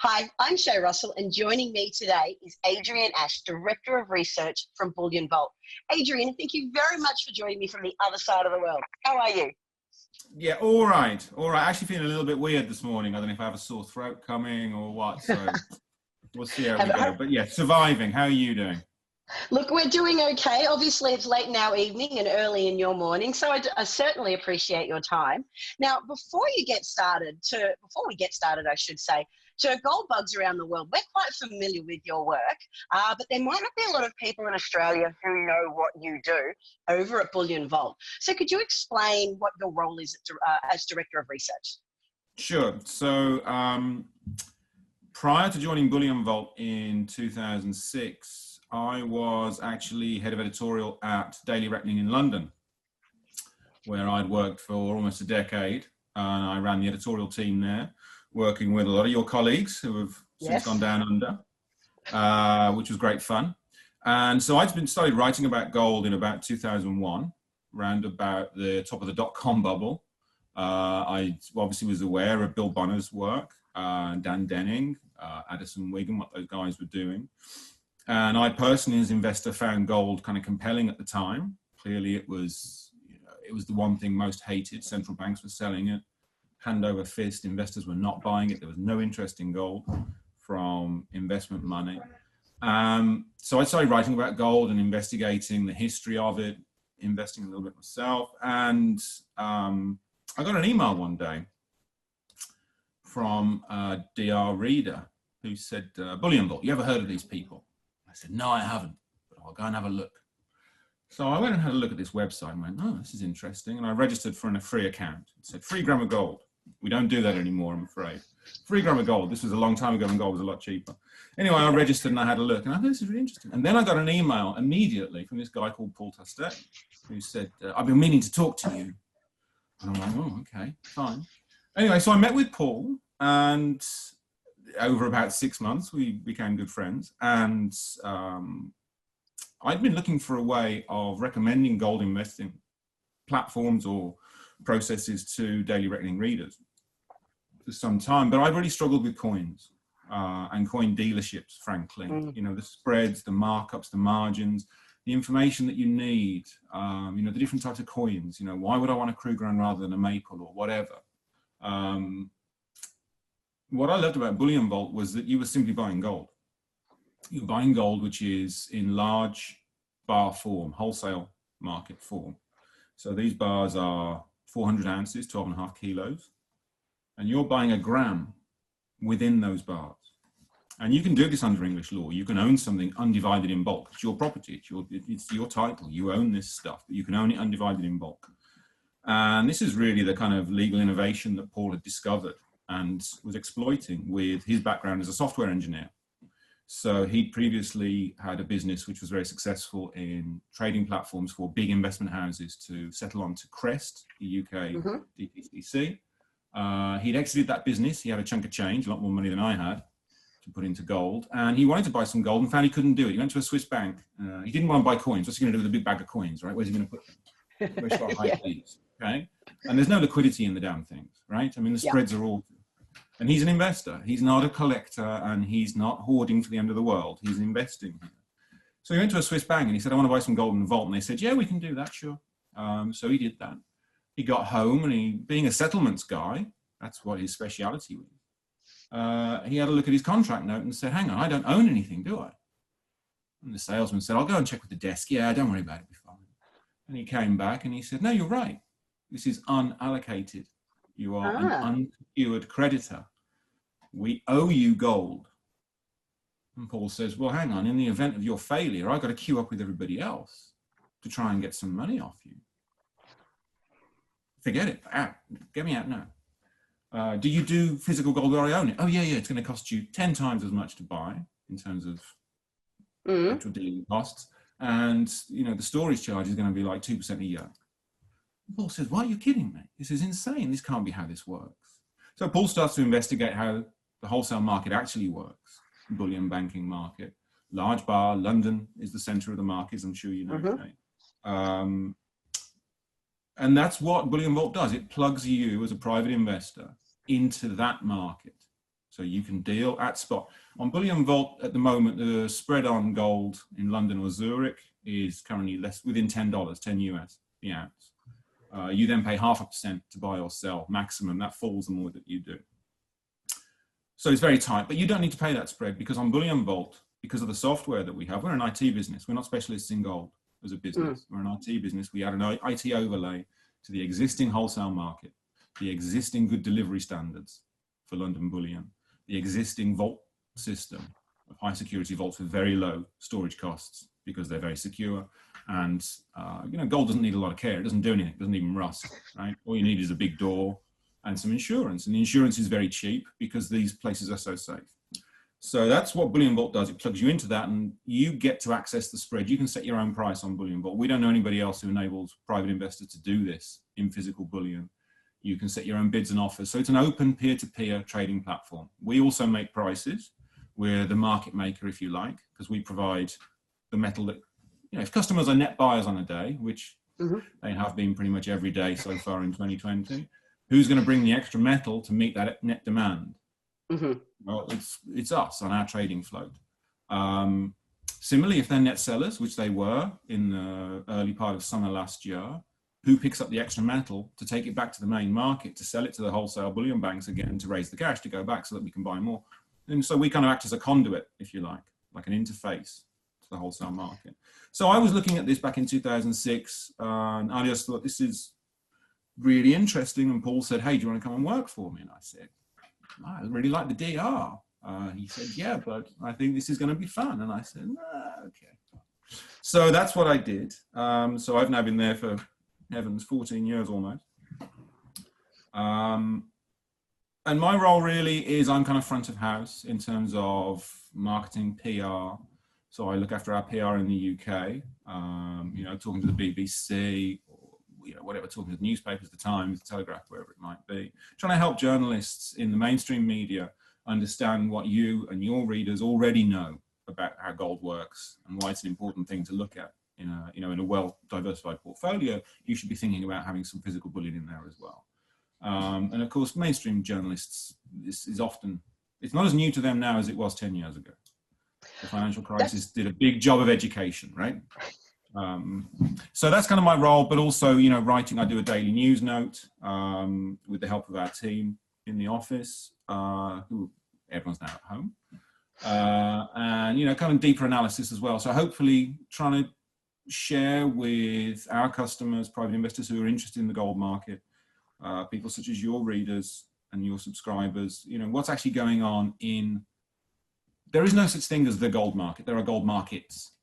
Hi, I'm Shay Russell, and joining me today is Adrian Ash, Director of Research from Bullion Vault. Adrian, thank you very much for joining me from the other side of the world. How are you? Yeah, all right. Actually feeling a little bit weird this morning. I don't know if I have a sore throat coming or what, so we'll see how we go. But yeah, surviving. How are you doing? Look, we're doing okay. Obviously, it's late in our evening and early in your morning, so I certainly appreciate your time. Now, before we get started, I should say, to gold bugs around the world, we're quite familiar with your work, but there might not be a lot of people in Australia who know what you do over at Bullion Vault. So could you explain what your role is as Director of Research? Sure. So prior to joining Bullion Vault in 2006, I was actually head of editorial at Daily Reckoning in London, where I'd worked for almost a decade. And I ran the editorial team there, working with a lot of your colleagues who have since gone down under, which was great fun. And so I'd started writing about gold in about 2001, around about the top of the dot-com bubble. I obviously was aware of Bill Bonner's work, Dan Denning, Addison Wiggin, what those guys were doing. And I personally, as an investor, found gold kind of compelling at the time. Clearly, it was the one thing most hated. Central banks were selling it, hand over fist. Investors were not buying it. There was no interest in gold from investment money. So I started writing about gold and investigating the history of it, investing a little bit myself. And I got an email one day from a DR reader who said, Bullion Vault, you ever heard of these people? I said, no, I haven't, but I'll go and have a look. So I went and had a look at this website and went, oh, this is interesting. And I registered for a free account. It said, 3 grams of gold. We don't do that anymore, I'm afraid. 3 grams of gold. This was a long time ago when gold was a lot cheaper. Anyway, I registered and I had a look. And I thought, this is really interesting. And then I got an email immediately from this guy called Paul Tustet, who said, I've been meaning to talk to you. And I'm like, oh, okay, fine. Anyway, so I met with Paul, and over about 6 months, we became good friends. And I'd been looking for a way of recommending gold investing platforms or processes to Daily Reckoning readers for some time, but I've really struggled with coins and coin dealerships, frankly. You know, the spreads, the markups, the margins, the information that you need, you know, the different types of coins, you know, why would I want a Krugerrand rather than a Maple or whatever? What I loved about Bullion Vault was that you were simply buying gold. You're buying gold, which is in large bar form, wholesale market form. So these bars are 400 ounces, 12.5 kilos, and you're buying a gram within those bars. And you can do this under English law. You can own something undivided in bulk. It's your property, it's your title. You own this stuff, but you can own it undivided in bulk. And this is really the kind of legal innovation that Paul had discovered and was exploiting with his background as a software engineer. So he'd previously had a business which was very successful in trading platforms for big investment houses to settle on to Crest, the UK DTCC. He'd exited that business. He had a chunk of change, a lot more money than I had, to put into gold. And he wanted to buy some gold and found he couldn't do it. He went to a Swiss bank. He didn't want to buy coins. What's he going to do with a big bag of coins, right? Where's he going to put them? Where's he got high fees, okay? And there's no liquidity in the damn things, right? I mean, the spreads are all... And he's an investor. He's not a collector, and he's not hoarding for the end of the world. He's investing here. So he went to a Swiss bank and he said, I want to buy some gold in the vault. And they said, yeah, we can do that, sure. So he did that. He got home and being a settlements guy, that's what his speciality was. He had a look at his contract note and said, hang on, I don't own anything, do I? And the salesman said, I'll go and check with the desk. Yeah, don't worry about it, it'll be fine. And he came back and he said, no, you're right. This is unallocated. You are an unsecured creditor. We owe you gold. And Paul says, well, hang on, in the event of your failure, I've got to queue up with everybody else to try and get some money off you. Forget it, out, get me out now. Do you do physical gold where I own it? Oh, yeah, it's going to cost you 10 times as much to buy in terms of actual dealing costs. And, you know, the storage charge is going to be like 2% a year. Paul says, why are you kidding me? This is insane. This can't be how this works. So Paul starts to investigate how the wholesale market actually works, bullion banking market. Large bar, London is the center of the market, as I'm sure you know. Okay? And that's what Bullion Vault does. It plugs you as a private investor into that market. So you can deal at spot. On Bullion Vault at the moment, the spread on gold in London or Zurich is currently within $10, 10 US the ounce. You then pay 0.5% to buy or sell maximum. That falls the more that you do. So it's very tight, but you don't need to pay that spread, because on Bullion Vault, because of the software that we have, we're an IT business. We're not specialists in gold as a business. We're an IT business. We add an IT overlay to the existing wholesale market, the existing good delivery standards for London Bullion, the existing vault system of high security vaults with very low storage costs because they're very secure. And, gold doesn't need a lot of care. It doesn't do anything. It doesn't even rust, right? All you need is a big door and some insurance. And the insurance is very cheap because these places are so safe. So that's what Bullion Vault does. It plugs you into that and you get to access the spread. You can set your own price on Bullion Vault. We don't know anybody else who enables private investors to do this in physical bullion. You can set your own bids and offers. So it's an open peer-to-peer trading platform. We also make prices. We're the market maker, if you like, because we provide the metal that, if customers are net buyers on a day, which they have been pretty much every day so far in 2020, who's going to bring the extra metal to meet that net demand? Well, it's us on our trading float. Similarly, if they're net sellers, which they were in the early part of summer last year, who picks up the extra metal to take it back to the main market, to sell it to the wholesale bullion banks again, to raise the cash to go back so that we can buy more? And so we kind of act as a conduit, if you like an interface to the wholesale market. So I was looking at this back in 2006, and I just thought, this is really interesting. And Paul said, hey, do you want to come and work for me? And I said, I really like the DR. He said, yeah, but I think this is going to be fun. And I said, okay. So that's what I did. So I've now been there for, heavens, 14 years almost. And my role really is I'm kind of front of house in terms of marketing, PR. So I look after our PR in the UK, talking to the BBC, or whatever, talking to the newspapers, the Times, the Telegraph, wherever it might be, trying to help journalists in the mainstream media understand what you and your readers already know about how gold works and why it's an important thing to look at in a well-diversified portfolio. You should be thinking about having some physical bullion in there as well. And of course, mainstream journalists, this is often, it's not as new to them now as it was 10 years ago. The financial crisis did a big job of education, right? So that's kind of my role, but also, writing. I do a daily news note with the help of our team in the office, who everyone's now at home, and kind of deeper analysis as well. So hopefully trying to share with our customers, private investors who are interested in the gold market, people such as your readers and your subscribers, what's actually going on in. There is no such thing as the gold market. There are gold markets.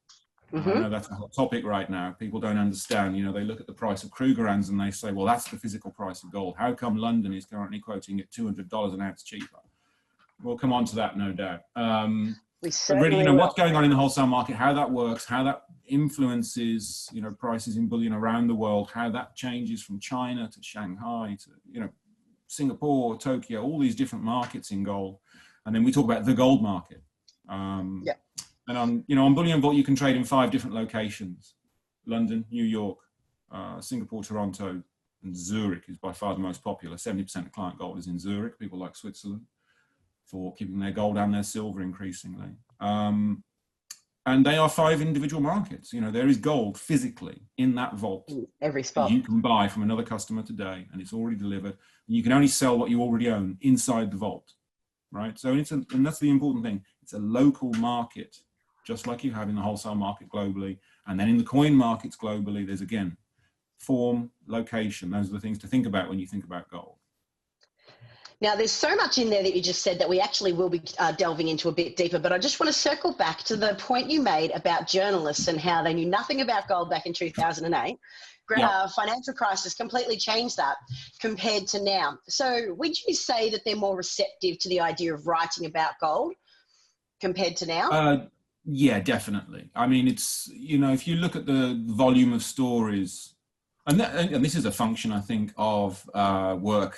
I know that's a hot topic right now. People don't understand. They look at the price of Krugerrands and they say, well, that's the physical price of gold. How come London is currently quoting at $200 an ounce cheaper? We'll come on to that, no doubt. But really, what's going on in the wholesale market, how that works, how that influences, prices in bullion around the world, how that changes from China to Shanghai to, Singapore, Tokyo, all these different markets in gold. And then we talk about the gold market. And on Bullion Vault, you can trade in 5 different locations: London, New York, Singapore, Toronto, and Zurich is by far the most popular. 70% of client gold is in Zurich. People like Switzerland for keeping their gold and their silver increasingly. And they are 5 individual markets. There is gold physically in that vault. Every spot. You can buy from another customer today, and it's already delivered. And you can only sell what you already own inside the vault, right? So and that's the important thing. It's a local market, just like you have in the wholesale market globally. And then in the coin markets globally, there's, again, form, location. Those are the things to think about when you think about gold. Now, there's so much in there that you just said that we actually will be delving into a bit deeper, but I just want to circle back to the point you made about journalists and how they knew nothing about gold back in 2008. Financial crisis completely changed that compared to now. So would you say that they're more receptive to the idea of writing about gold compared to now? Yeah, definitely. I mean, it's, if you look at the volume of stories, and this is a function, I think, of work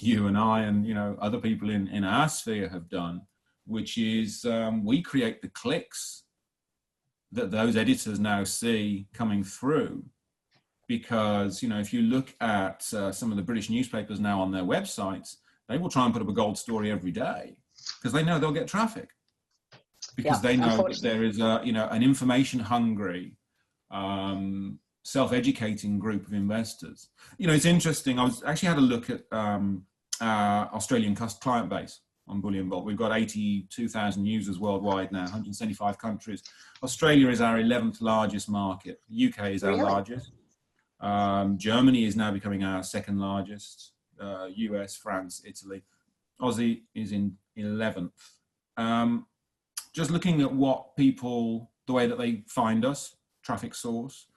you and I and, other people in our sphere have done, which is we create the clicks that those editors now see coming through. Because, if you look at some of the British newspapers now on their websites, they will try and put up a gold story every day because they know they'll get traffic, because they know that there is a, an information hungry, self-educating group of investors. It's interesting. I actually had a look at our Australian client base on Bullion Vault. We've got 82,000 users worldwide now, 175 countries. Australia is our 11th largest market. UK is our largest. Germany is now becoming our second largest. US, France, Italy. Aussie is in 11th. Just looking at what people, the way that they find us, traffic source,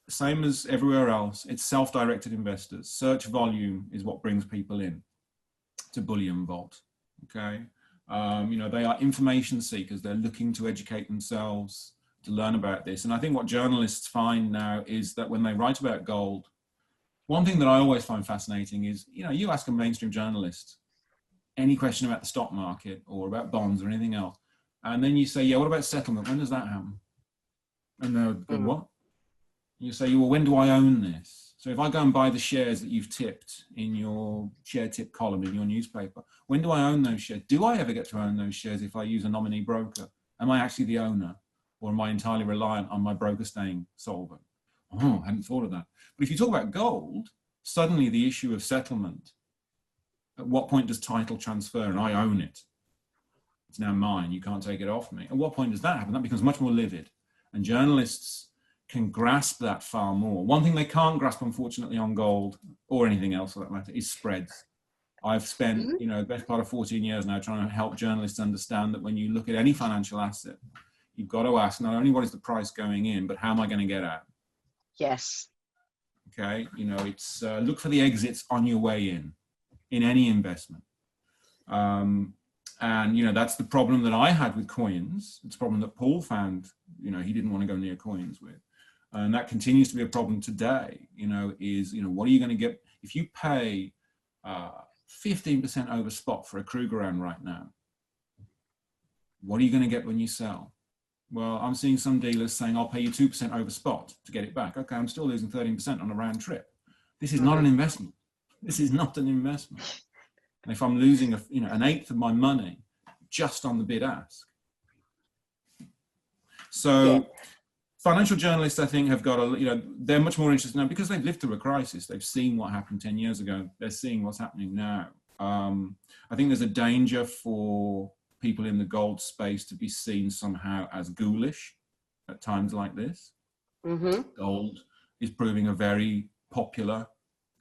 same as everywhere else, it's self-directed investors. Search volume is what brings people in to Bullion Vault. Okay, they are information seekers. They're looking to educate themselves, to learn about this. And I think what journalists find now is that when they write about gold, one thing that I always find fascinating is, you ask a mainstream journalist any question about the stock market or about bonds or anything else, and then you say, yeah, what about settlement? When does that happen? And they'll go, what? You say, well, when do I own this? So if I go and buy the shares that you've tipped in your share tip column in your newspaper, when do I own those shares? Do I ever get to own those shares if I use a nominee broker? Am I actually the owner, or am I entirely reliant on my broker staying solvent? Oh, I hadn't thought of that. But if you talk about gold, suddenly the issue of settlement, at what point does title transfer and I own it? It's now mine, you can't take it off me. At what point does that happen? That becomes much more livid. And journalists can grasp that far more. One thing they can't grasp, unfortunately, on gold or anything else for that matter, is spreads. I've spent, the best part of 14 years now trying to help journalists understand that when you look at any financial asset, you've got to ask not only what is the price going in, but how am I going to get out? Yes. Okay, it's look for the exits on your way in any investment. And, that's the problem that I had with coins. It's a problem that Paul found, he didn't want to go near coins with. And that continues to be a problem today, what are you going to get? If you pay 15% over spot for a Krugerrand right now, what are you going to get when you sell? Well, I'm seeing some dealers saying, I'll pay you 2% over spot to get it back. Okay, I'm still losing 13% on a round trip. This is not an investment. This is not an investment. And if I'm losing an eighth of my money just on the bid ask. So financial journalists, I think, have got they're much more interested now because they've lived through a crisis. They've seen what happened 10 years ago. They're seeing what's happening now. I think there's a danger for people in the gold space to be seen somehow as ghoulish at times like this. Gold is proving a very popular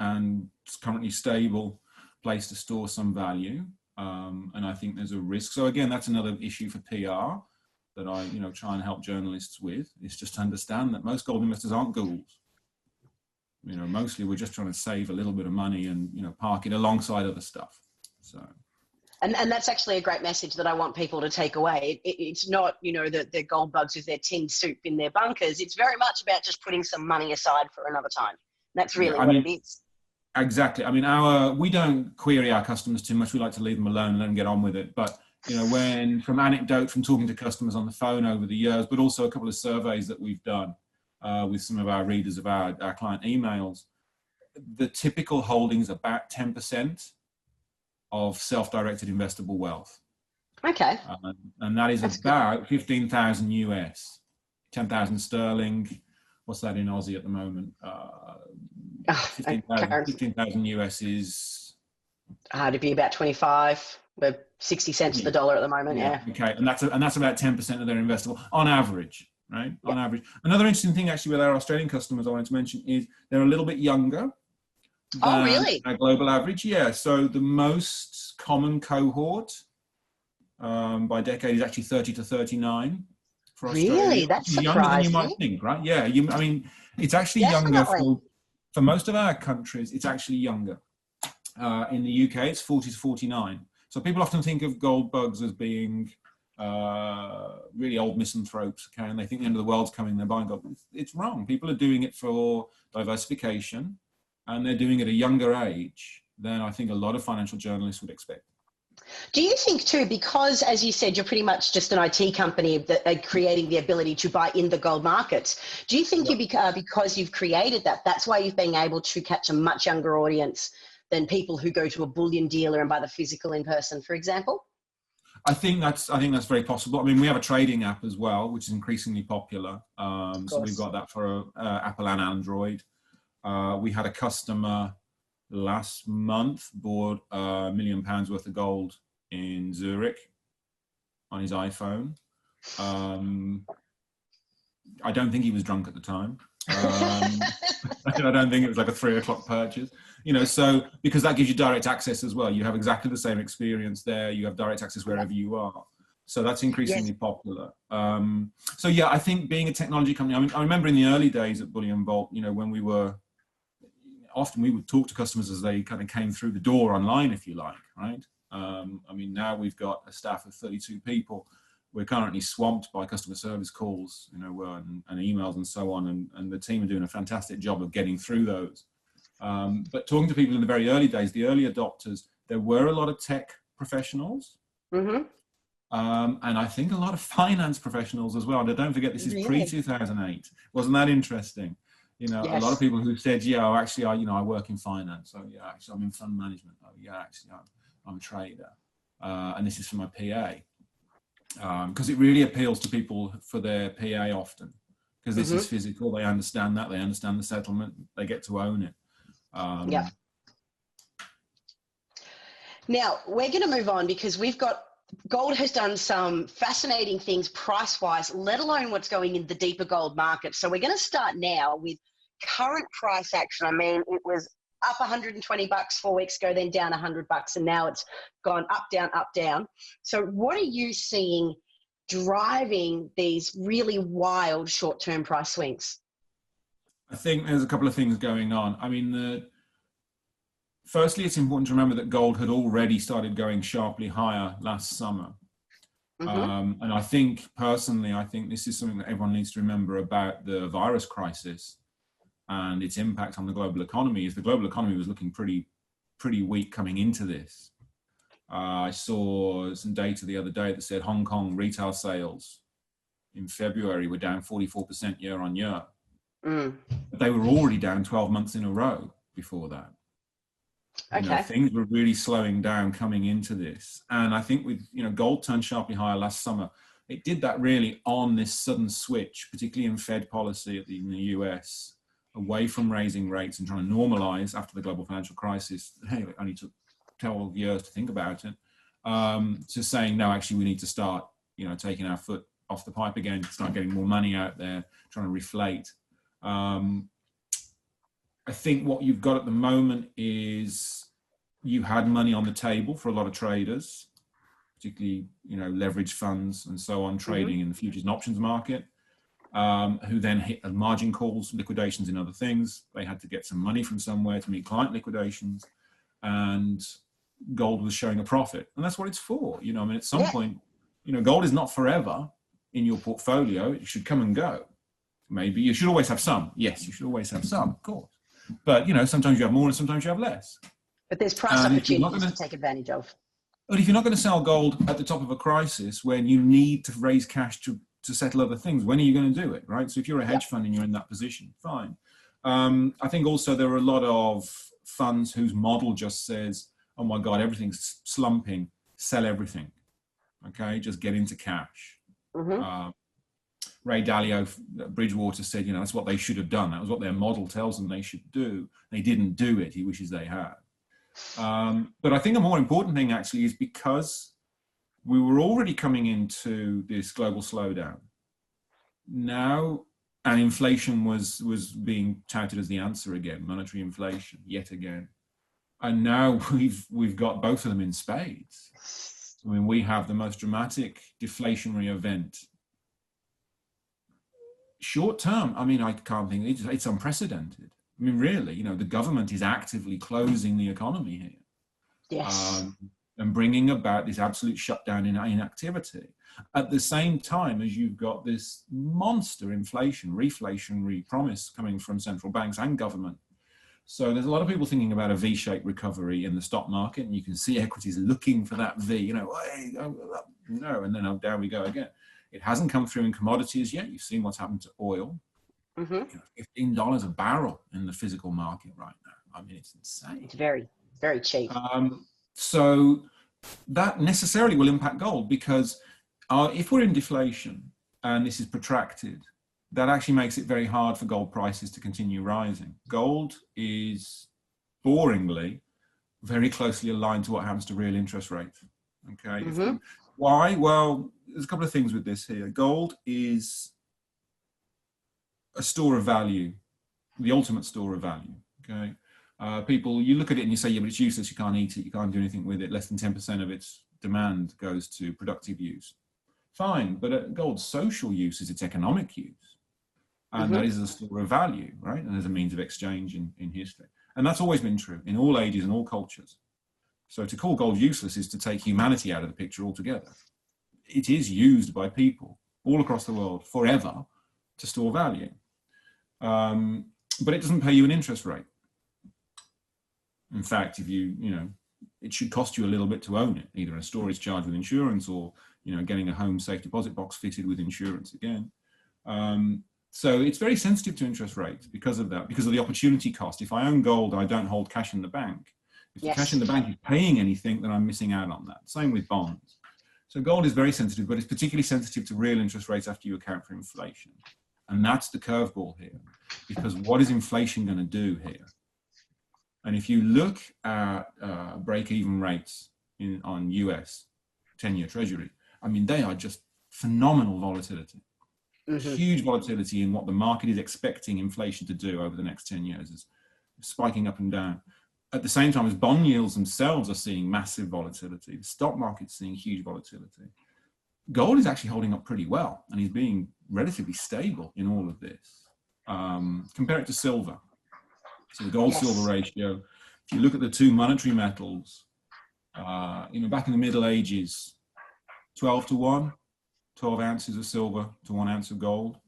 and currently stable place to store some value. And I think there's a risk. So again, that's another issue for PR that I, try and help journalists with, is just to understand that most gold investors aren't ghouls. Mostly we're just trying to save a little bit of money and, park it alongside other stuff. So. And that's actually a great message that I want people to take away. It's not, that they're gold bugs with their tin soup in their bunkers. It's very much about just putting some money aside for another time. That's really what it is. Exactly. I mean, we don't query our customers too much. We like to leave them alone and let them get on with it. But, from talking to customers on the phone over the years, but also a couple of surveys that we've done with some of our readers of our client emails, the typical holdings about 10% of self-directed investable wealth. Okay. And that is about 15,000 US, 10,000 sterling. What's that in Aussie at the moment? 15,000 US is... to be about 25. We're 60 cents to the dollar at the moment, yeah. Okay, and that's about 10% of their investable, on average, right? Yep. On average. Another interesting thing, actually, with our Australian customers I wanted to mention is they're a little bit younger than our global average. Yeah, so the most common cohort by decade is actually 30 to 39 for Australia. Really? That's surprising. Younger than you might think, right? Yeah, it's actually younger for most of our countries. It's actually younger. In the UK, it's 40 to 49. So people often think of gold bugs as being really old misanthropes, okay? And they think the end of the world's coming, they're buying gold. It's wrong. People are doing it for diversification, and they're doing it at a younger age than I think a lot of financial journalists would expect. Do you think too, because as you said, you're pretty much just an IT company that are creating the ability to buy in the gold markets. Do you think because you've created that, that's why you've been able to catch a much younger audience than people who go to a bullion dealer and buy the physical in person, for example? I think that's very possible. I mean, we have a trading app as well, which is increasingly popular. So we've got that for Apple and Android. We had a customer last month bought £1 million worth of gold in Zurich on his iPhone. I don't think he was drunk at the time. I don't think it was like a 3 o'clock purchase, you know, so because that gives you direct access as well. You have exactly the same experience there. You have direct access wherever you are. So that's increasingly popular. So yeah, I think being a technology company, I mean, I remember in the early days at Bullion Vault, you know, when we would talk to customers as they kind of came through the door online, if you like, right? I mean, now we've got a staff of 32 people. We're currently swamped by customer service calls, you know, and emails and so on, and the team are doing a fantastic job of getting through those. But talking to people in the very early days, the early adopters, there were a lot of tech professionals, and I think a lot of finance professionals as well. And don't forget, this is pre-2008. Wasn't that interesting? You know, a lot of people who said, yeah, actually, I work in finance. Oh, yeah, actually, I'm in fund management. Oh, yeah, actually, I'm a trader. And this is for my PA. Because it really appeals to people for their PA often, because this is physical. They understand that. They understand the settlement. They get to own it. Now, we're going to move on because gold has done some fascinating things price-wise, let alone what's going in the deeper gold market. So we're going to start now with current price action. I mean, it was up $120 4 weeks ago, then down $100, and now it's gone up, down, up, down. So what are you seeing driving these really wild short-term price swings? I think there's a couple of things going on. I mean, firstly, it's important to remember that gold had already started going sharply higher last summer. And I think, personally, I think this is something that everyone needs to remember about the virus crisis and its impact on the global economy. Is the global economy was looking pretty weak coming into this. I saw some data the other day that said Hong Kong retail sales in February were down 44% year on year. But they were already down 12 months in a row before that. You know, things were really slowing down coming into this. And I think with, you know, gold turned sharply higher last summer. It did that really on this sudden switch, particularly in Fed policy in the US, away from raising rates and trying to normalize after the global financial crisis. Hey, it only took 12 years to think about it, to saying, no, actually, we need to start, you know, taking our foot off the pipe again, start getting more money out there, trying to reflate. I think what you've got at the moment is you had money on the table for a lot of traders, particularly, you know, leveraged funds and so on, trading in the futures and options market, who then hit margin calls, liquidations in other things. They had to get some money from somewhere to meet client liquidations, and gold was showing a profit. And that's what it's for. You know, I mean, at some point, you know, gold is not forever in your portfolio. It should come and go. Maybe you should always have some. Yes, you should always have some, of course. But, you know, sometimes you have more and sometimes you have less. But there's price opportunities to take advantage of. But if you're not going to sell gold at the top of a crisis when you need to raise cash to settle other things, when are you going to do it, right? So if you're a hedge fund and you're in that position, fine. I think also there are a lot of funds whose model just says, oh my God, everything's slumping, sell everything, okay? Just get into cash. Ray Dalio, Bridgewater, said, you know, that's what they should have done. That was what their model tells them they should do. They didn't do it. He wishes they had. But I think a more important thing actually is because we were already coming into this global slowdown now, and inflation was being touted as the answer again, monetary inflation yet again. And now we've got both of them in spades. I mean, we have the most dramatic deflationary event. Short term, I mean, I can't think, it's unprecedented. I mean, really, you know, the government is actively closing the economy here. Yes. And bringing about this absolute shutdown in activity. At the same time as you've got this monster inflation, reflationary promise coming from central banks and government. So there's a lot of people thinking about a V-shaped recovery in the stock market, and you can see equities looking for that V, you know, no, and then down we go again. It hasn't come through in commodities yet. You've seen what's happened to oil. You know, $15 a barrel in the physical market right now. I mean, it's insane. It's very. Very cheap. So that necessarily will impact gold, because if we're in deflation and this is protracted, that actually makes it very hard for gold prices to continue rising. Gold is boringly very closely aligned to what happens to real interest rates. Okay. Why? Well, there's a couple of things with this here. Gold is a store of value, the ultimate store of value. Okay. People, you look at it and you say, yeah, but it's useless. You can't eat it. You can't do anything with it. Less than 10% of its demand goes to productive use. Fine. But gold's social use is its economic use. And that is a store of value, right? And as a means of exchange in history. And that's always been true in all ages and all cultures. So to call gold useless is to take humanity out of the picture altogether. It is used by people all across the world forever to store value. But it doesn't pay you an interest rate. In fact, if it should cost you a little bit to own it, either a storage charge with insurance or, getting a home safe deposit box fitted with insurance again. So it's very sensitive to interest rates because of that, because of the opportunity cost. If I own gold and I don't hold cash in the bank, if the cash in the bank is paying anything, then I'm missing out on that. Same with bonds. So gold is very sensitive, but it's particularly sensitive to real interest rates after you account for inflation. And that's the curveball here, because what is inflation going to do here? And if you look at break-even rates on US 10-year Treasury, I mean, they are just phenomenal volatility. Huge volatility in what the market is expecting inflation to do over the next 10 years, is spiking up and down. At the same time as bond yields themselves are seeing massive volatility, the stock market's seeing huge volatility. Gold is actually holding up pretty well and is being relatively stable in all of this. Compare it to silver. So the gold-silver ratio, if you look at the two monetary metals, back in the Middle Ages, 12 to 1. 12 ounces of silver to 1 ounce of gold.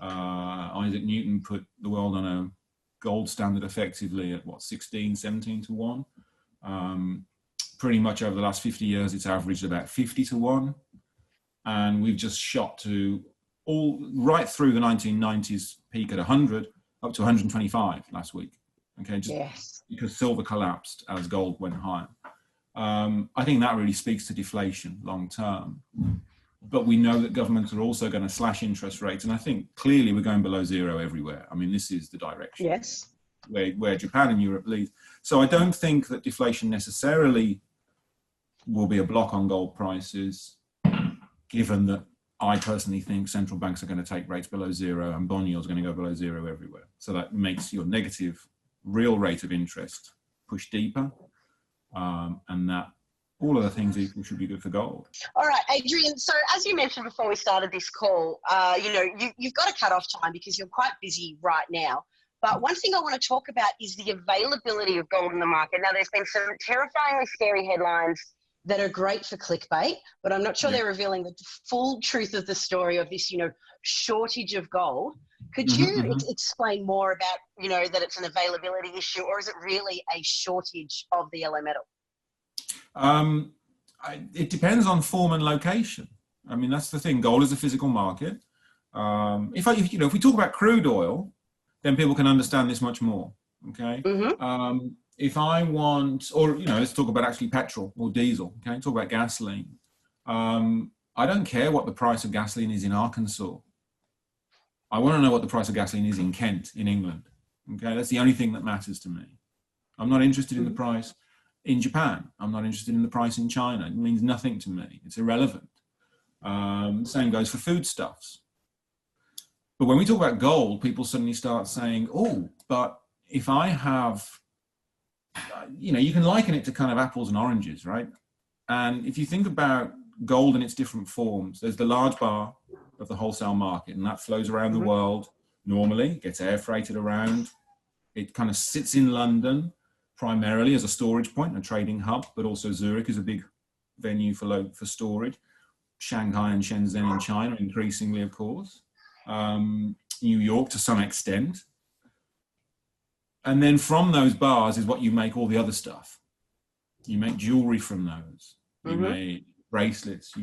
Isaac Newton put the world on a gold standard effectively at 16, 17 to 1. Pretty much over the last 50 years, it's averaged about 50 to 1. And we've just shot to right through the 1990s peak at 100, up to 125 last week. Okay, just because silver collapsed as gold went higher. I think that really speaks to deflation long term. But we know that governments are also going to slash interest rates. And I think clearly we're going below zero everywhere. I mean, this is the direction where Japan and Europe lead. So I don't think that deflation necessarily will be a block on gold prices, given that I personally think central banks are going to take rates below zero and bond yields are going to go below zero everywhere. So that makes your negative real rate of interest push deeper, and that all of the things equal should be good for gold. All right, Adrian. So as you mentioned before we started this call, you've got a cut-off time because you're quite busy right now. But one thing I want to talk about is the availability of gold in the market. Now, there's been some terrifyingly scary headlines that are great for clickbait, but I'm not sure they're revealing the full truth of the story of this, shortage of gold. Could you explain more about, that it's an availability issue, or is it really a shortage of the yellow metal? It depends on form and location. I mean, that's the thing. Gold is a physical market. If we talk about crude oil, then people can understand this much more. Okay. If I want, let's talk about actually petrol or diesel. Okay, talk about gasoline. I don't care what the price of gasoline is in Arkansas. I want to know what the price of gasoline is in Kent, in England. Okay, that's the only thing that matters to me. I'm not interested in the price in Japan. I'm not interested in the price in China. It means nothing to me. It's irrelevant. Same goes for foodstuffs. But when we talk about gold, people suddenly start saying, oh, but if I have, you can liken it to kind of apples and oranges, right? And if you think about gold in its different forms, there's the large bar of the wholesale market, and that flows around the world normally, gets air freighted around. It kind of sits in London primarily as a storage point, a trading hub, but also Zurich is a big venue for storage. Shanghai and Shenzhen in China, increasingly, of course. New York to some extent. And then from those bars is what you make all the other stuff. You make jewelry from those. You make bracelets,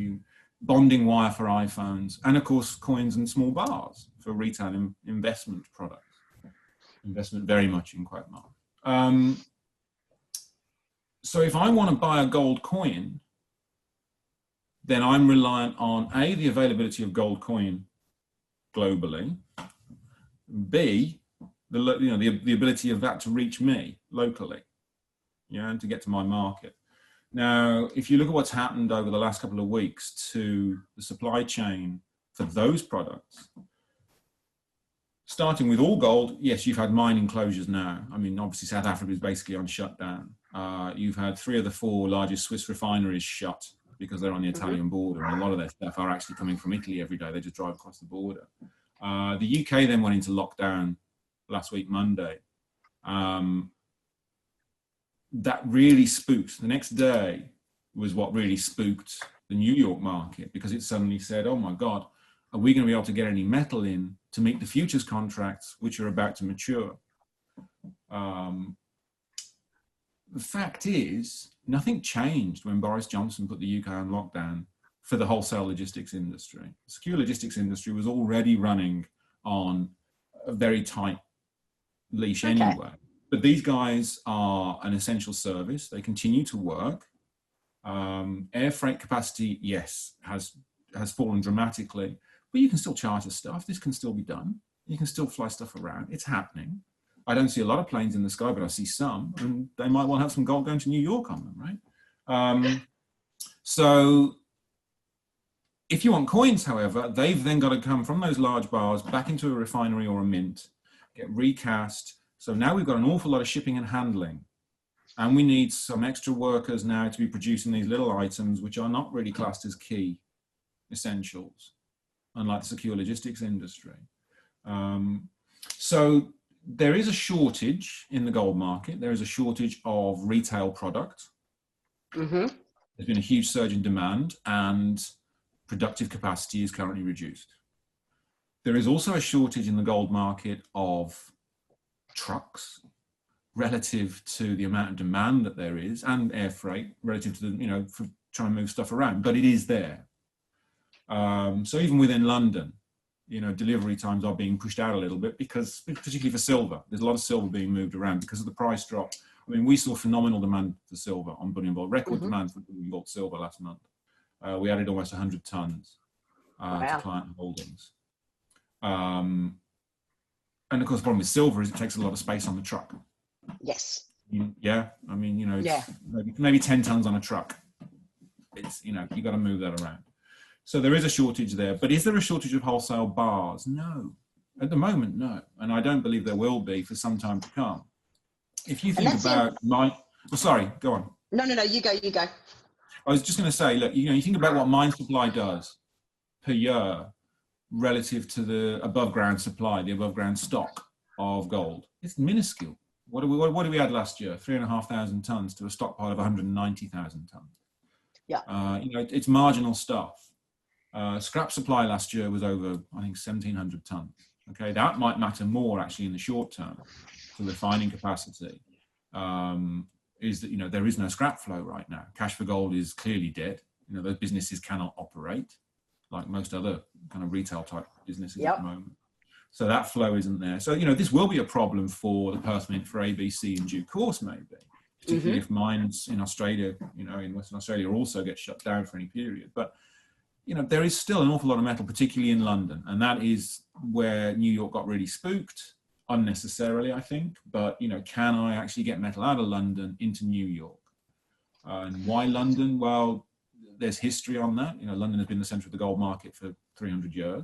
bonding wire for iPhones, and of course, coins and small bars for retail investment products. Investment very much in quote marks. So if I want to buy a gold coin, then I'm reliant on A, the availability of gold coin globally, B, the ability of that to reach me locally, and to get to my market. Now, if you look at what's happened over the last couple of weeks to the supply chain for those products, starting with all gold, yes, you've had mining closures now. I mean, obviously South Africa is basically on shutdown. You've had 3 of the 4 largest Swiss refineries shut because they're on the Italian border, and a lot of their stuff are actually coming from Italy every day. They just drive across the border. The UK then went into lockdown last week, Monday. That really spooked. The next day was what really spooked the New York market, because it suddenly said, oh my God, are we going to be able to get any metal in to meet the futures contracts, which are about to mature? The fact is, nothing changed when Boris Johnson put the UK on lockdown for the wholesale logistics industry. The secure logistics industry was already running on a very tight leash anyway. But these guys are an essential service. They continue to work. Air freight capacity, yes, has fallen dramatically, but you can still charter stuff. This can still be done. You can still fly stuff around. It's happening. I don't see a lot of planes in the sky, but I see some, and they might well have some gold going to New York on them, right? So if you want coins, however, they've then got to come from those large bars back into a refinery or a mint, get recast. So now we've got an awful lot of shipping and handling, and we need some extra workers now to be producing these little items, which are not really classed as key essentials, unlike the secure logistics industry. So there is a shortage in the gold market. There is a shortage of retail product. There's been a huge surge in demand, and productive capacity is currently reduced. There is also a shortage in the gold market of trucks relative to the amount of demand that there is, and air freight relative to the, for trying to move stuff around, but it is there. So even within London, delivery times are being pushed out a little bit, because particularly for silver, there's a lot of silver being moved around because of the price drop. I mean, we saw phenomenal demand for silver on Bullion Vault, record demand for Bullion Vault silver last month. We added almost 100 tons to client holdings. And of course, the problem with silver is it takes a lot of space on the truck. Yes. Yeah. I mean, it's maybe 10 tons on a truck. It's, you got to move that around. So there is a shortage there. But is there a shortage of wholesale bars? No. At the moment, no. And I don't believe there will be for some time to come. If you think about sorry, go on. No, you go. I was just going to say, look, you think about what mine supply does per year relative to the above ground supply, the above ground stock of gold. It's minuscule. What did we add last year? 3,500 tons to a stockpile of 190,000 tons. Yeah. It's marginal stuff. Scrap supply last year was over, I think, 1,700 tons. Okay, that might matter more actually in the short term to refining capacity. Is that there is no scrap flow right now. Cash for gold is clearly dead. Those businesses cannot operate like most other kind of retail type businesses at the moment. So that flow isn't there. So this will be a problem for the Perth Mint, for ABC in due course, maybe, particularly if mines in Australia, in Western Australia, also get shut down for any period. But there is still an awful lot of metal, particularly in London, and that is where New York got really spooked. Unnecessarily, I think, but can I actually get metal out of London into New York? And why London? Well, there's history on that. London has been the centre of the gold market for 300 years.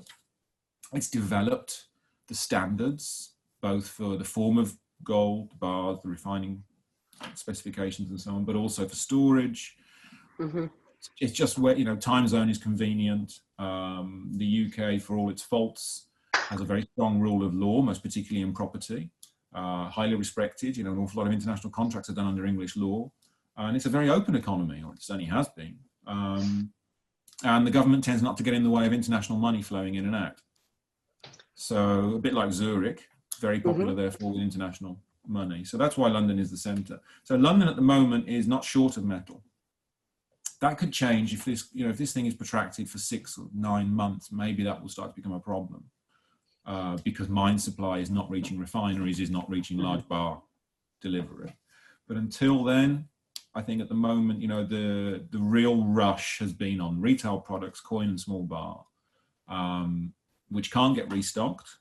It's developed the standards, both for the form of gold, the bars, the refining specifications and so on, but also for storage. It's just where, time zone is convenient. The UK, for all its faults, has a very strong rule of law, most particularly in property, highly respected. An awful lot of international contracts are done under English law, and it's a very open economy, or it certainly has been. And the government tends not to get in the way of international money flowing in and out. So a bit like Zurich, very popular therefore with international money. So that's why London is the centre. So London at the moment is not short of metal. That could change if this thing is protracted for 6 or 9 months. Maybe that will start to become a problem. Because mine supply is not reaching refineries, is not reaching large bar delivery. But until then, I think at the moment, you know, the real rush has been on retail products, coin and small bar, which can't get restocked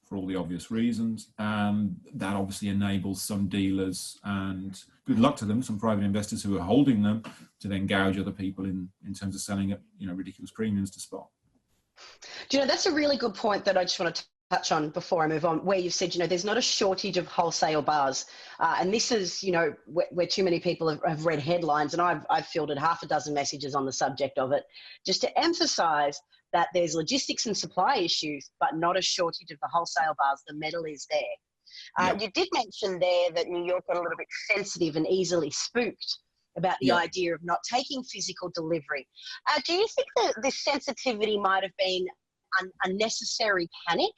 for all the obvious reasons. And that obviously enables some dealers, and good luck to them, some private investors who are holding them, to then gouge other people in terms of selling at, you know, ridiculous premiums to spot. Do you know, that's a really good point that I just want to touch on before I move on, where you've said, you know, there's not a shortage of wholesale bars. And this is, you know, where too many people have read headlines, and I've fielded half a dozen messages on the subject of it, just to emphasize that there's logistics and supply issues, but not a shortage of the wholesale bars. The metal is there. Yep. You did mention there that New York got a little bit sensitive and easily spooked about the Yep. idea of not taking physical delivery. Do you think that this sensitivity might have been unnecessary panic?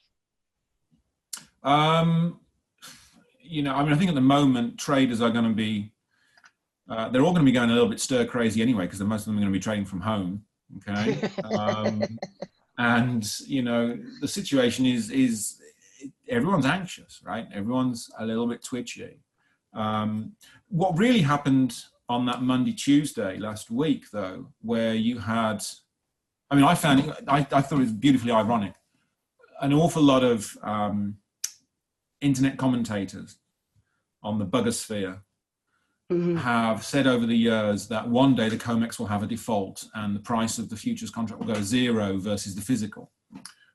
You know, I mean, I think at the moment traders are going to be, they're all going to be going a little bit stir crazy anyway, because most of them are going to be trading from home. Okay. And, you know, the situation is everyone's anxious, right? Everyone's a little bit twitchy. What really happened on that Monday, Tuesday last week, though, where you had, I mean, I found it, I thought it was beautifully ironic. An awful lot of internet commentators on the buggersphere have said over the years that one day the COMEX will have a default and the price of the futures contract will go zero versus the physical.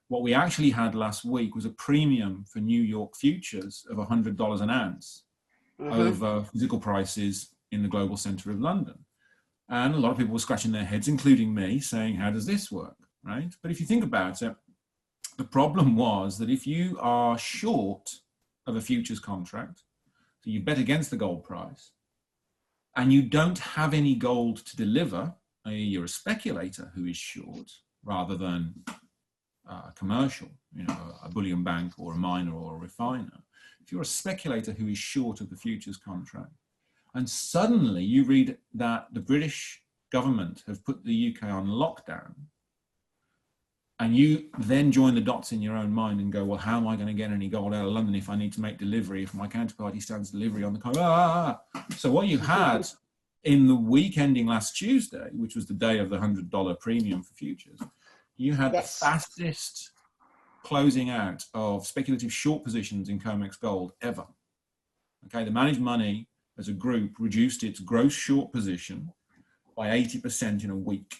What we actually had last week was a premium for New York futures of $100 an ounce over physical prices in the global center of London. And a lot of people were scratching their heads, including me, saying, how does this work, right? But if you think about it, the problem was that if you are short of a futures contract, so you bet against the gold price, and you don't have any gold to deliver, i.e. you're a speculator who is short rather than a commercial, you know, a bullion bank or a miner or a refiner. If you're a speculator who is short of the futures contract, and suddenly you read that the British government have put the UK on lockdown, and you then join the dots in your own mind and go, well, how am I going to get any gold out of London if I need to make delivery, if my counterparty stands delivery on the So what you had in the week ending last Tuesday, which was the day of the $100 premium for futures, you had the fastest closing out of speculative short positions in COMEX gold ever. Okay, the managed money as a group reduced its gross short position by 80% in a week.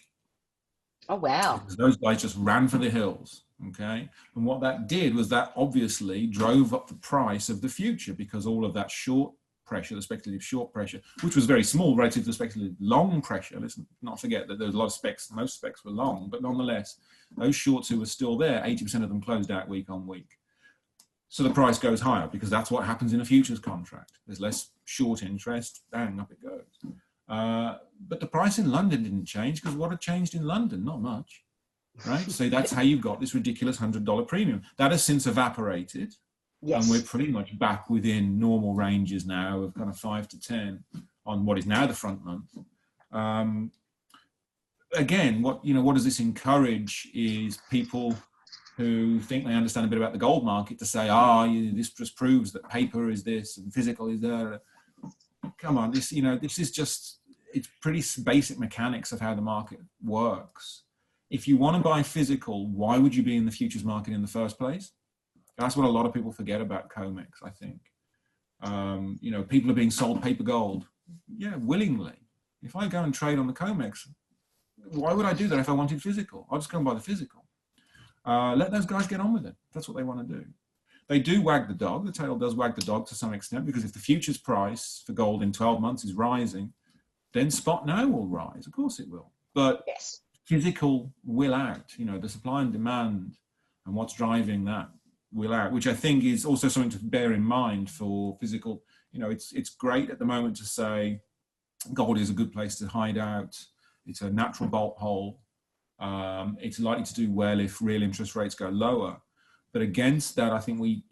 Oh, wow. Because those guys just ran for the hills, okay? And what that did was that obviously drove up the price of the future, because all of that short pressure, the speculative short pressure, which was very small relative to the speculative long pressure. Let's not forget that there's a lot of specs, most specs were long, but nonetheless, those shorts who were still there, 80% of them closed out week on week. So the price goes higher, because that's what happens in a futures contract. There's less short interest, bang, up it goes. But the price in London didn't change, because what had changed in London? Not much, right? So that's how you got this ridiculous $100 premium. That has since evaporated, and we're pretty much back within normal ranges now of kind of 5 to 10 on what is now the front month. Again, what does this encourage is people who think they understand a bit about the gold market to say, this just proves that paper is this and physical is that. Come on, this is just, it's pretty basic mechanics of how the market works. If you want to buy physical, why would you be in the futures market in the first place? That's what a lot of people forget about COMEX, I think. People are being sold paper gold. Yeah, willingly. If I go and trade on the COMEX, why would I do that if I wanted physical? I'll just go and buy the physical. Let those guys get on with it. That's what they want to do. They do wag the dog. The tail does wag the dog to some extent, because if the futures price for gold in 12 months is rising, then spot now will rise. Of course it will. But physical will out. The supply and demand and what's driving that will out, which I think is also something to bear in mind for physical. It's great at the moment to say gold is a good place to hide out. It's a natural bolt hole. It's likely to do well if real interest rates go lower. But against that, I think we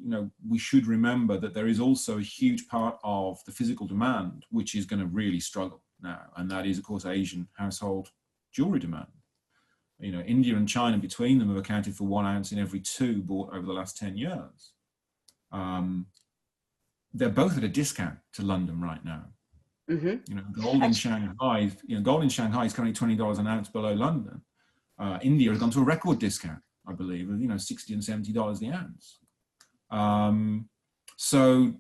should remember that there is also a huge part of the physical demand which is going to really struggle now, and that is, of course, Asian household jewelry demand. India and China between them have accounted for 1 ounce in every 2 bought over the last 10 years. They're both at a discount to London right now. Mm-hmm. You know, gold in Shanghai, gold in Shanghai is currently $20 an ounce below London. India has gone to a record discount, I believe, of, $60 and $70 the ounce. So,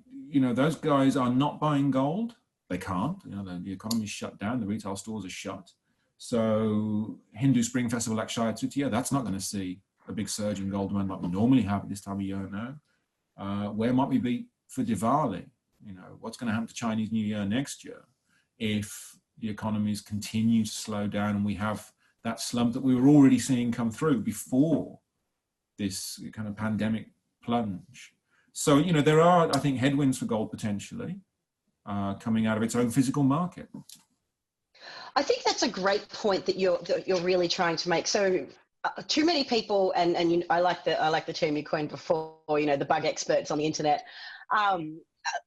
those guys are not buying gold. They can't. The economy's shut down. The retail stores are shut. So Hindu Spring Festival Akshaya Tritiya, that's not going to see a big surge in gold demand like we normally have at this time of year now. Where might we be for Diwali? What's going to happen to Chinese New Year next year if the economies continue to slow down and we have that slump that we were already seeing come through before this kind of pandemic plunge? So, there are, I think, headwinds for gold potentially coming out of its own physical market. I think that's a great point that you're really trying to make. So too many people, and I like the term you coined before, the bug experts on the internet,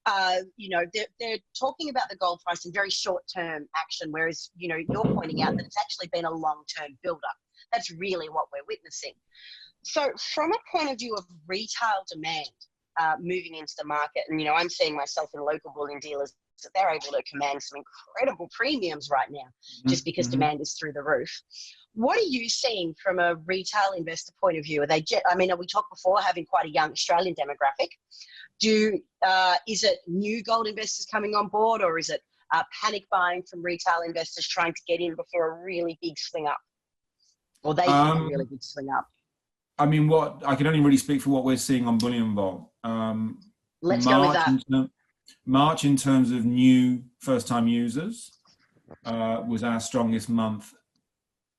they're talking about the gold price in very short-term action, whereas, you're pointing out that it's actually been a long-term build-up. That's really what we're witnessing. So from a point of view of retail demand moving into the market, and, I'm seeing myself in local bullion dealers that they're able to command some incredible premiums right now just because demand is through the roof. What are you seeing from a retail investor point of view? We talked before having quite a young Australian demographic. Is it new gold investors coming on board, or is it panic buying from retail investors trying to get in before a really big swing up? Or they think a really big swing up? I can only really speak for what we're seeing on Bullion Vault. Let's go with that. March, in terms of new first-time users, was our strongest month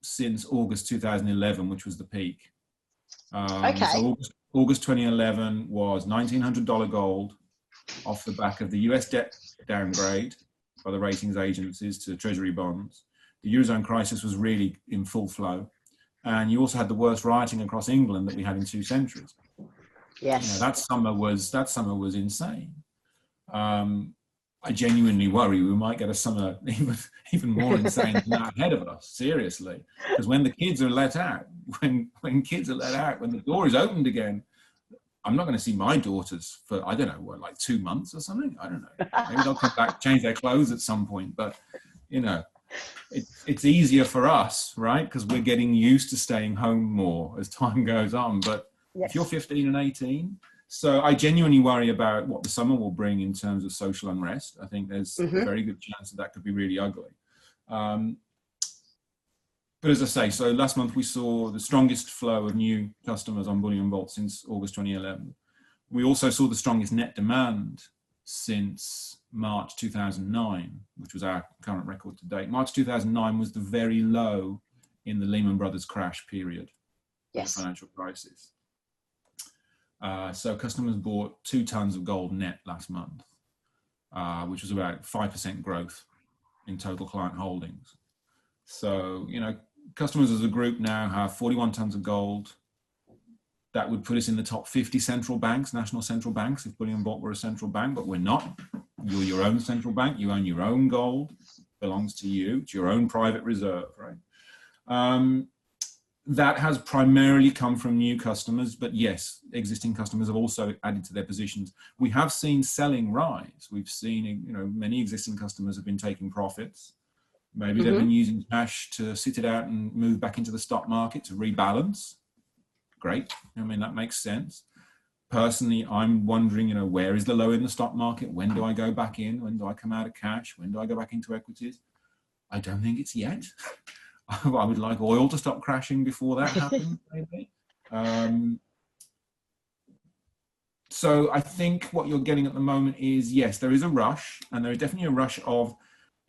since August 2011, which was the peak. Okay. So August 2011 was $1,900 gold off the back of the US debt downgrade by the ratings agencies to treasury bonds. The Eurozone crisis was really in full flow. And you also had the worst rioting across England that we had in 2 centuries. Yes. That summer was insane. I genuinely worry we might get a summer even more insane than that ahead of us, seriously. Because when the kids are let out, when the door is opened again, I'm not going to see my daughters for, I don't know, like 2 months or something. I don't know. Maybe they'll come back, change their clothes at some point. But, it's easier for us, right? Because we're getting used to staying home more as time goes on. But if you're 15 and 18, so I genuinely worry about what the summer will bring in terms of social unrest. I think there's a very good chance that could be really ugly. But as I say, so last month we saw the strongest flow of new customers on Bullion Vault since August 2011. We also saw the strongest net demand since March 2009, which was our current record to date. March 2009 was the very low in the Lehman Brothers crash period, the financial crisis. So customers bought 2 tons of gold net last month, which was about 5% growth in total client holdings. So, customers as a group now have 41 tons of gold. That would put us in the top 50 central banks, national central banks, if Bullion Vault were a central bank, but we're not. You're your own central bank. You own your own gold. It belongs to you. It's your own private reserve, right? That has primarily come from new customers, but yes, existing customers have also added to their positions. We have seen selling rise. We've seen, many existing customers have been taking profits. Maybe they've been using cash to sit it out and move back into the stock market to rebalance. Great. That makes sense. Personally, I'm wondering, where is the low in the stock market? When do I go back in? When do I come out of cash? When do I go back into equities? I don't think it's yet. I would like oil to stop crashing before that happens, maybe. So I think what you're getting at the moment is, yes, there is a rush, and there is definitely a rush of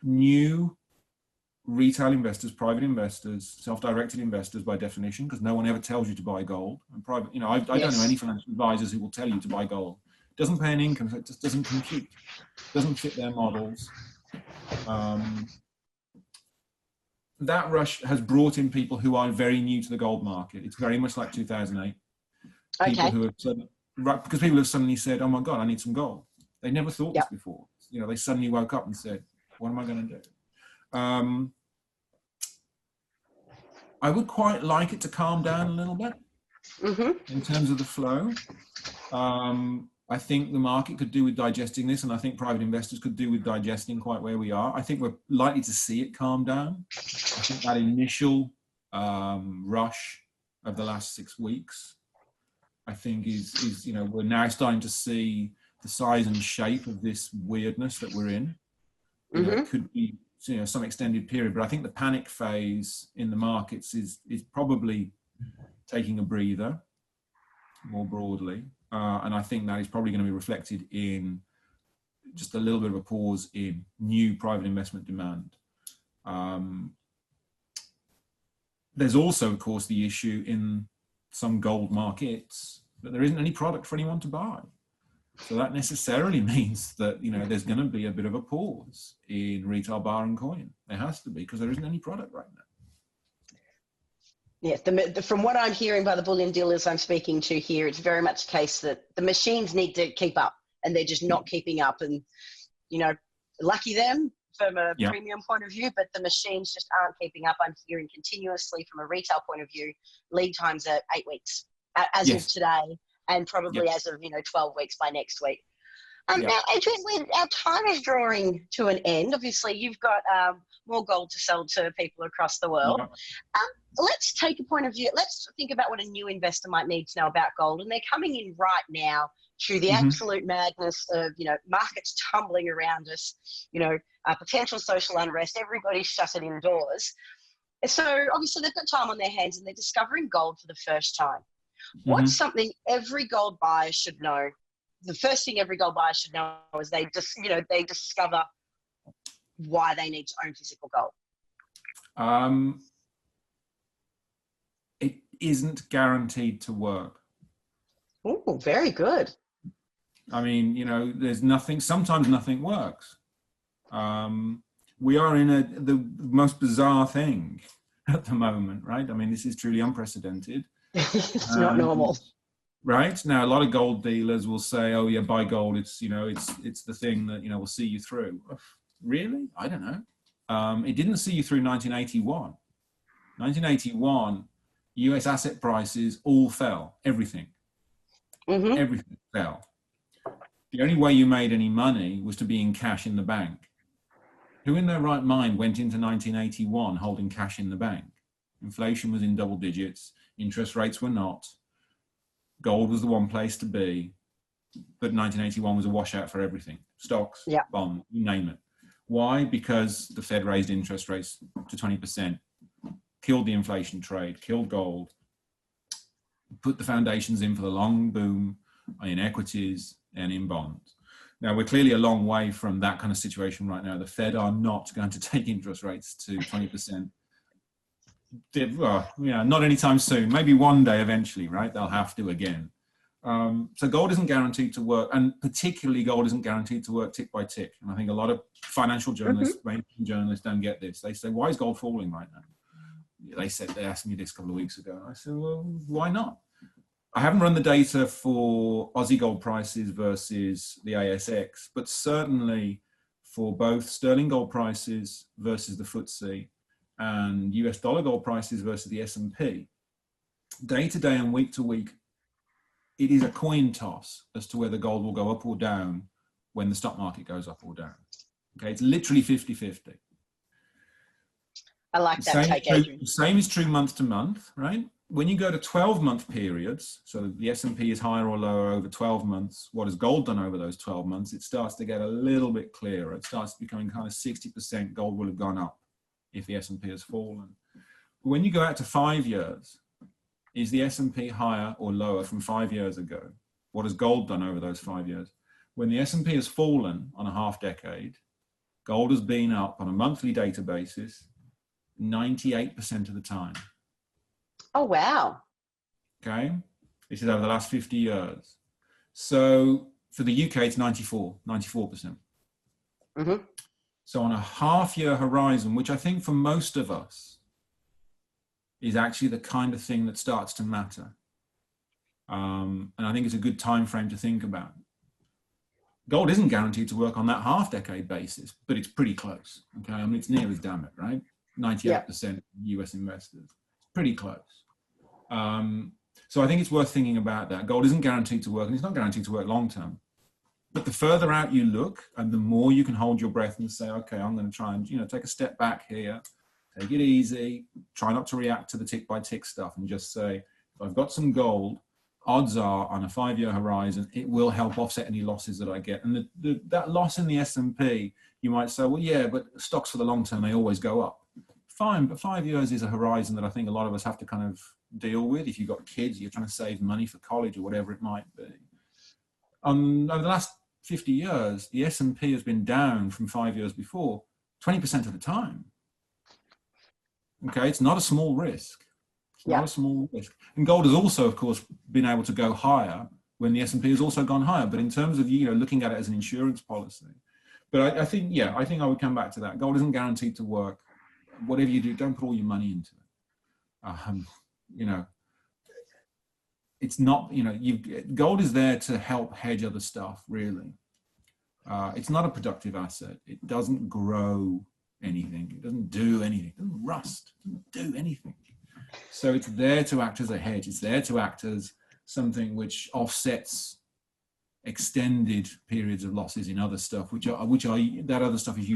new retail investors, private investors, self-directed investors by definition, because no one ever tells you to buy gold. And private, I don't know any financial advisors who will tell you to buy gold. It doesn't pay an income, so it just doesn't compute. It doesn't fit their models. That rush has brought in people who are very new to the gold market. It's very much like 2008. People who have said, because people have suddenly said, "Oh my God, I need some gold." They never thought this before. They suddenly woke up and said, "What am I going to do?" I would quite like it to calm down a little bit in terms of the flow. I think the market could do with digesting this, and I think private investors could do with digesting quite where we are. I think we're likely to see it calm down. I think that initial rush of the last 6 weeks, I think is we're now starting to see the size and shape of this weirdness that we're in. It could be some extended period, but I think the panic phase in the markets is probably taking a breather more broadly. And I think that is probably going to be reflected in just a little bit of a pause in new private investment demand. There's also, of course, the issue in some gold markets that there isn't any product for anyone to buy. So that necessarily means that, there's going to be a bit of a pause in retail bar and coin. There has to be, because there isn't any product right now. Yeah, from what I'm hearing by the bullion dealers I'm speaking to here, it's very much the case that the machines need to keep up, and they're just not keeping up. And, lucky them from a premium point of view, but the machines just aren't keeping up. I'm hearing continuously from a retail point of view, lead times are 8 weeks as of today, and probably as of 12 weeks by next week. Now, Adrian, our time is drawing to an end. Obviously, you've got more gold to sell to people across the world. Let's take a point of view. Let's think about what a new investor might need to know about gold. And they're coming in right now through the absolute madness of, markets tumbling around us, potential social unrest, everybody's shut indoors. So obviously they've got time on their hands and they're discovering gold for the first time. What's something every gold buyer should know? The first thing every gold buyer should know is they discover why they need to own physical gold. It isn't guaranteed to work. Oh, very good. I mean, there's nothing, sometimes nothing works. We are in the most bizarre thing at the moment, right? I mean, this is truly unprecedented. It's not normal. Right? Now, a lot of gold dealers will say, oh yeah, buy gold. It's, it's the thing that, will see you through. Really? I don't know. It didn't see you through 1981. 1981, US asset prices all fell. Everything. Everything fell. The only way you made any money was to be in cash in the bank. Who in their right mind went into 1981 holding cash in the bank? Inflation was in double digits. Interest rates were not. Gold was the one place to be. But 1981 was a washout for everything. Stocks, bonds, you name it. Why? Because the Fed raised interest rates to 20%, killed the inflation trade, killed gold, put the foundations in for the long boom in equities and in bonds. Now, we're clearly a long way from that kind of situation right now. The Fed are not going to take interest rates to 20%. Well, not anytime soon. Maybe one day eventually, right? They'll have to again. So gold isn't guaranteed to work, and particularly gold isn't guaranteed to work tick by tick. And I think a lot of financial journalists, banking journalists don't get this. They say, why is gold falling right now? They asked me this a couple of weeks ago. I said, well, why not? I haven't run the data for Aussie gold prices versus the ASX, but certainly for both sterling gold prices versus the FTSE and US dollar gold prices versus the S&P, day to day and week to week, it is a coin toss as to whether gold will go up or down when the stock market goes up or down. Okay, it's literally 50-50. I like that take, Adrian. The same is true month to month, right? When you go to 12-month periods, so the S&P is higher or lower over 12 months, what has gold done over those 12 months? It starts to get a little bit clearer. It starts becoming kind of 60% gold will have gone up if the S&P has fallen. But when you go out to 5 years, is the S&P higher or lower from 5 years ago? What has gold done over those 5 years? When the S&P has fallen on a half decade, gold has been up on a monthly data basis 98% of the time. Oh, wow. Okay. This is over the last 50 years. So for the UK, it's 94%. So on a half-year horizon, which I think for most of us is actually the kind of thing that starts to matter. And I think it's a good time frame to think about. Gold isn't guaranteed to work on that half-decade basis, but it's pretty close. Okay, I mean, it's near as damn it, right? 98% US investors. Pretty close. So I think it's worth thinking about that. Gold isn't guaranteed to work, and it's not guaranteed to work long term. But the further out you look, and the more you can hold your breath and say, okay, I'm going to try and, take a step back here, take it easy, try not to react to the tick by tick stuff, and just say, if I've got some gold, odds are on a 5-year horizon, it will help offset any losses that I get. And that loss in the S&P, you might say, well, yeah, but stocks for the long term, they always go up. Fine, but 5 years is a horizon that I think a lot of us have to kind of deal with. If you've got kids, you're trying to save money for college or whatever it might be. Over the last 50 years, the S&P has been down from 5 years before 20% of the time. Okay, it's not a small risk. It's not a small risk. And gold has also, of course, been able to go higher when the S&P has also gone higher. But in terms of, looking at it as an insurance policy. But I think I would come back to that. Gold isn't guaranteed to work. Whatever you do, don't put all your money into it. It's not, gold is there to help hedge other stuff, really. It's not a productive asset. It doesn't grow anything. It doesn't do anything. It doesn't rust. It doesn't do anything. So it's there to act as a hedge. It's there to act as something which offsets extended periods of losses in other stuff, which are that other stuff is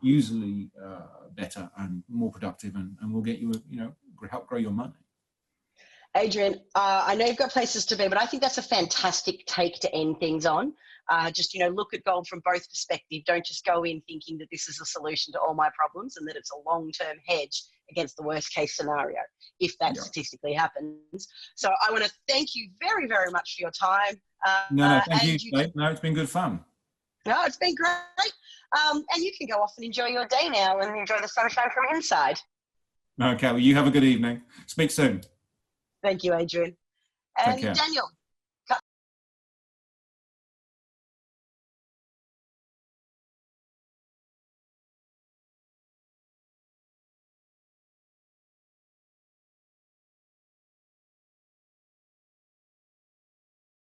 usually better and more productive, and will get you, help grow your money. Adrian, I know you've got places to be, but I think that's a fantastic take to end things on. Just, look at gold from both perspectives. Don't just go in thinking that this is a solution to all my problems and that it's a long-term hedge against the worst case scenario, if that statistically happens. So I want to thank you very, very much for your time. No, thank you. No, it's been good fun. No, it's been great. And you can go off and enjoy your day now and enjoy the sunshine from inside. Okay, well, you have a good evening. Speak soon. Thank you, Adrian. And Daniel.